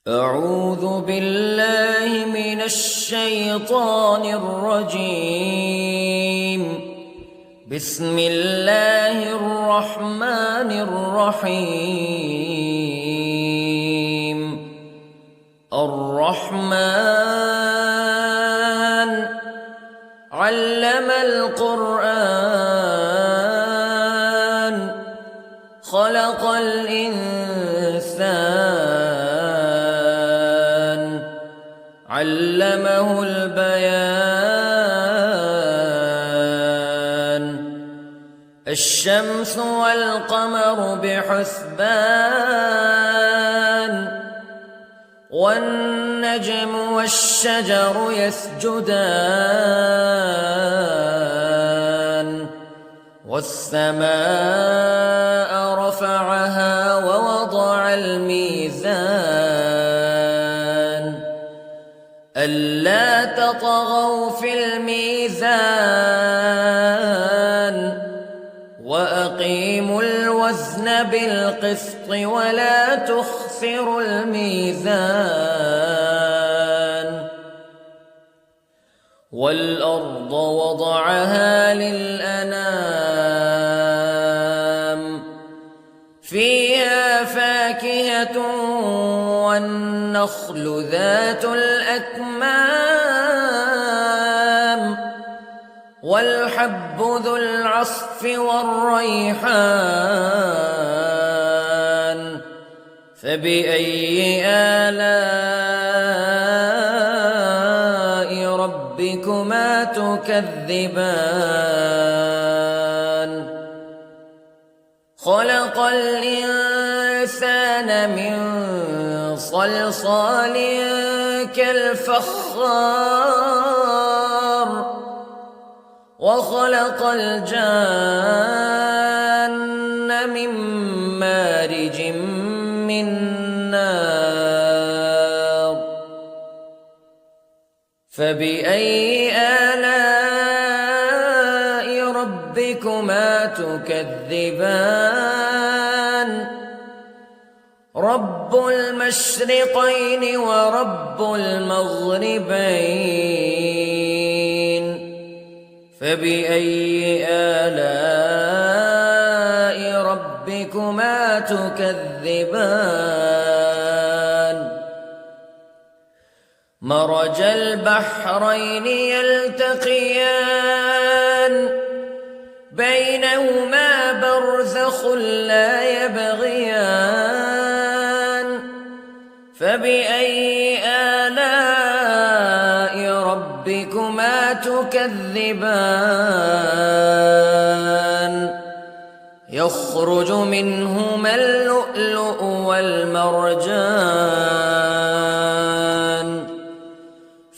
أعوذ بالله من الشيطان الرجيم. بسم الله الرحمن الرحيم. الرحمن علم القرآن خلق الإنسان علمه البيان. الشمس والقمر بحسبان والنجم والشجر يسجدان والسماء رفعها ووضع الميزان ألا تطغوا في الميزان وأقيموا الوزن بالقسط ولا تخسروا الميزان. والأرض وضعها للأنام فيها فاكهة والنخل ذات الأكمام والحب ذو العصف والريحان فبأي آلاء ربكما تكذبان. خلق الإنسان من صلصال كالفخار وخلق الجان من مارج من نار فبأي آلاء ربكما تكذبان. رب المشرقين ورب المغربين فبأي آلاء ربكما تكذبان. مرج البحرين يلتقيان بينهما برزخ لا يبغيان فبأي آلاء ربكما تكذبان. يخرج منهما اللؤلؤ والمرجان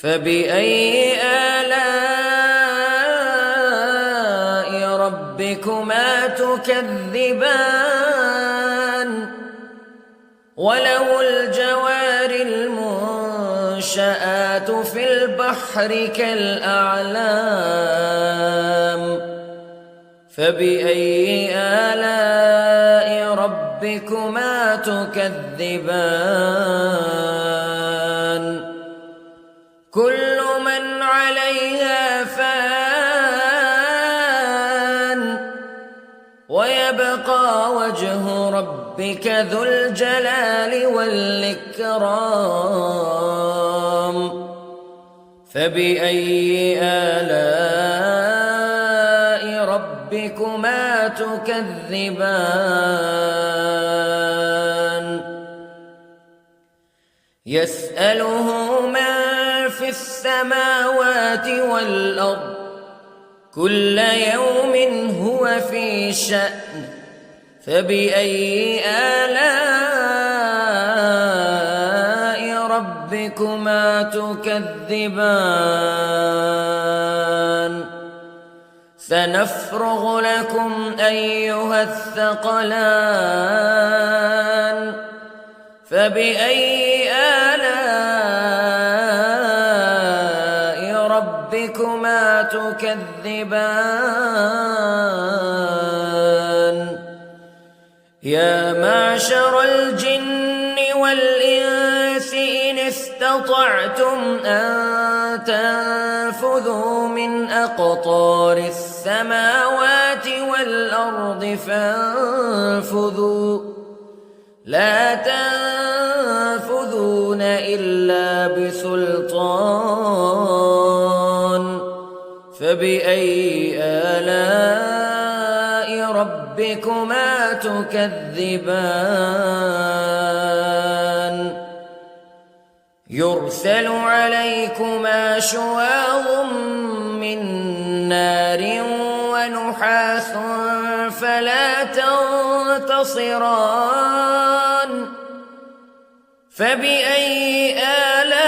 فبأي آلاء ربكما تكذبان. وله الجوار المنشآت في البحر كالأعلام فبأي آلاء ربكما تكذبان. كل من عليها فان ويبقى وجه ربك ذو الجلال والإكرام فبأي آلاء ربكما تكذبان. يسأله من في السماوات والأرض كل يوم هو في شأن فبأي آلاء ربكما تكذبان. سنفرغ لكم أيها الثقلان فبأي آلاء ربكما تكذبان. يا معشر الجن والإنس استطعتم أن تنفذوا من أقطار السماوات والأرض فانفذوا لا تنفذون إلا بسلطان فبأي آلاء ربكما تكذبان يرسل عليكما شواظ من نار ونحاس فلا تنتصران فبأي آلاء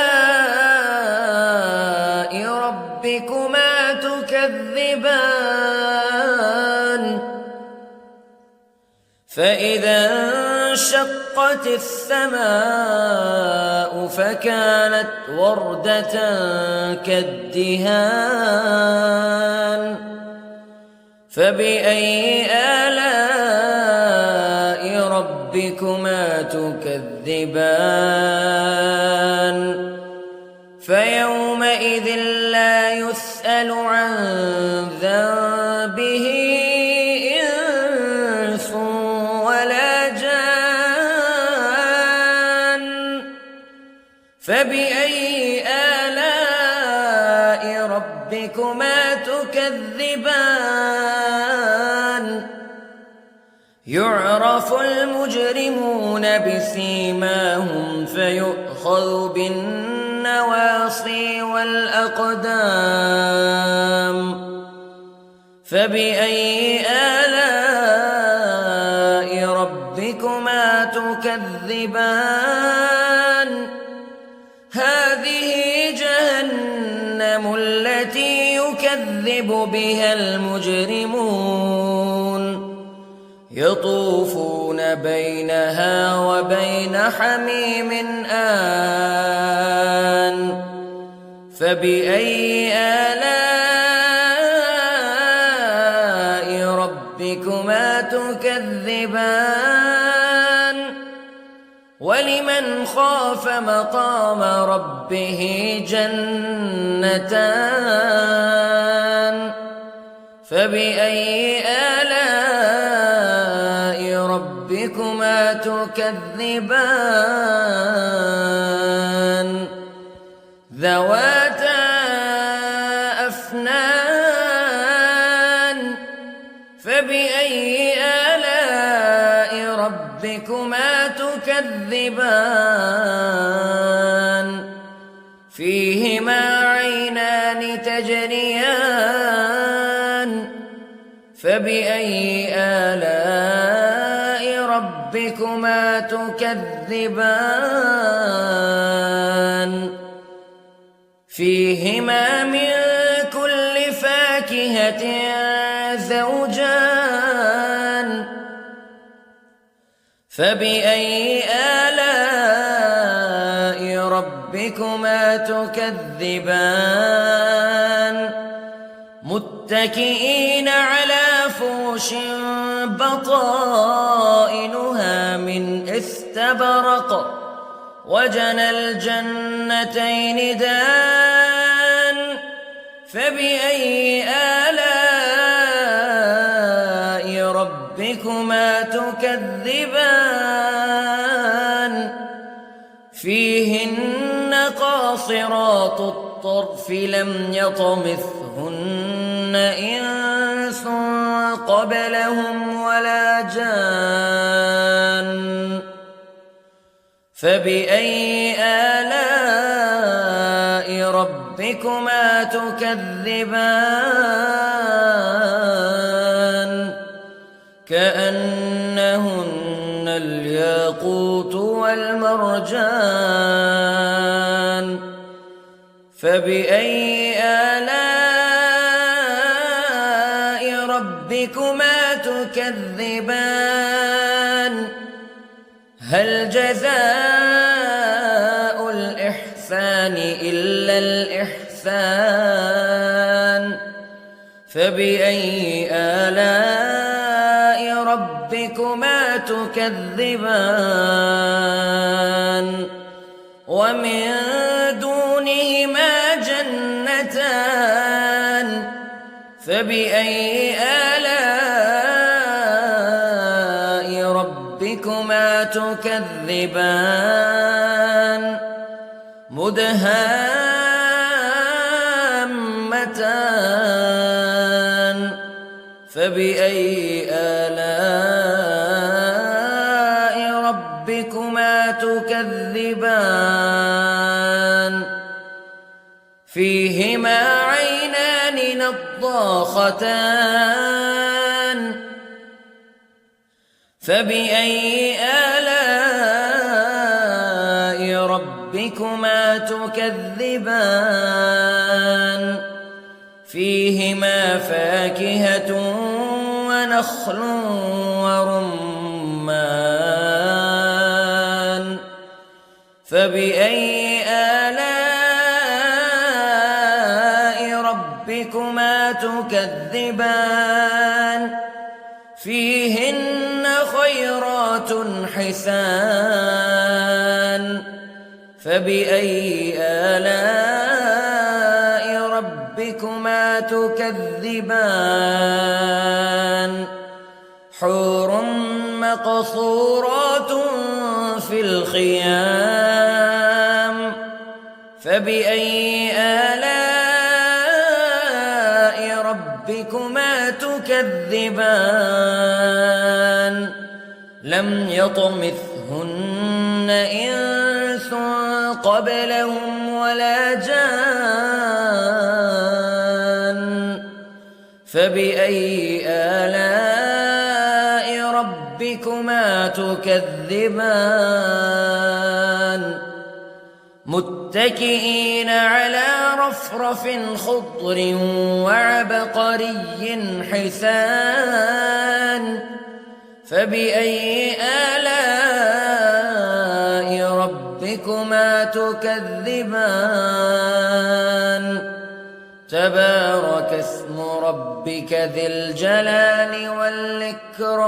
ربكما تكذبان فإذا انشقت السماء فكانت وردة كالدهان فبأي آلاء ربكما تكذبان فيومئذ لا يسأل عن ذنبه إنس ولا جان فبأي آلاء ربكما تكذبان يعرف المجرمون بسيماهم فيؤخذ بالنواصي والأقدام فبأي آلاء ربكما تكذبان هذه جهنم التي يكذب بها المجرمون يطوفون بينها وبين حميم آن فبأي آلاء ربكما تكذبان ولمن خاف مقام ربه جنتان فبأي آلاء ربكما تكذبان ذواتا أفنان فبأي آلاء ربكما تكذبان فيهما عينان تجريان فبأي آلاء ربكما تكذبان فيهما من كل فاكهة زوجان فبأي آلاء ربكما تكذبان متكئين على فرش بطائنها من استبرق وجنى الجنتين دان فبأي آلاء ربكما تكذبان فيهن قاصرات الطرف لم يطمثهن إنس قبلهم ولا جان فبأي آلاء ربكما تكذبان كأنهن الياقوت والمرجان فبأي آلاء ربكما تكذبان هل جزاء الإحسان إلا الإحسان فبأي آلاء ربكما تكذبان ومن دونهما جنتان فبأي آلاء ربكما تكذبان مدهامتان فبأي آلاء ربكما تكذبان فيهما عينان نضاختان فبأي آلاء ربكما تكذبان فيهما فاكهة ونخل ورمان فبأي آلاء ربكما تكذبان فيهن خيرات حسان فبأي آلاء ربكما تكذبان حور مقصورات في الخيام فبأي آلاء ربكما تكذبان لم يطمثهن إنس قبلهم ولا جان فبأي آلاء ربكما تكذبان متكئين على رفرف خضر وعبقري حسان فبأي آلاء ربكما تكذبان تبارك اسم ربك ذي الجلال والإكرام